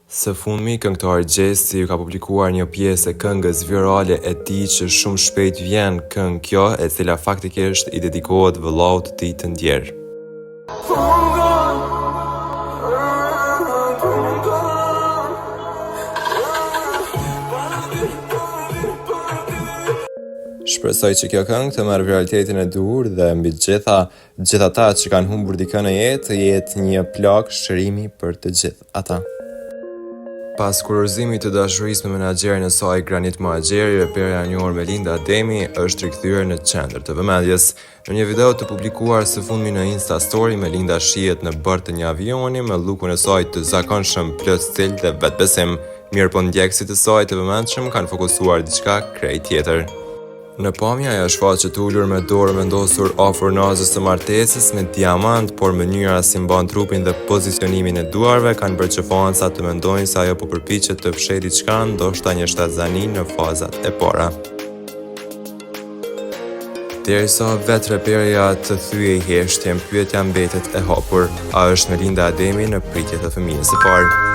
Së fundmi, këngëtari Gjesi ka publikuar një pjesë e këngës virale e tij që shumë shpejt vjen këngë kjo, e cila faktikisht i dedikohet vëllaut të tij të ndjer. Shpresoj që kjo këngë të marrë viralitetin e duhur dhe mbi gjitha ata që kanë humbur dikë në jetë, jetë një plagë shërimi për të gjithë ata. Pas kurorëzimit të dashurisë me menaxherin e saj Granit Mohaxheri, reperja e njohur Melinda Ademi është rikthyer në qendër të vëmendjes. Në një video të publikuar së fundmi në Insta Story, Melinda shihet në bord të një avioni me lookun e saj të zakonshëm plot stil dhe vetbesim. Mirëpo ndjekësit e saj të vëmendshëm kanë fokusuar diçka krejt tjetër. Në pamje ajo shfaqet ulur me dorë vendosur afër nazës së martesës me diamant, por mënyra si mban trupin dhe pozicionimin e duarve kanë bërë që fansa të mendojnë se ajo po përpiqet të fshehë diçka, ndoshta një shtatzani në fazat e para. Derisa vetë reperja të thyej heshtje, pyetja mbetet e hapur: a është Melinda Ademi në pritje të fëmijës së parë?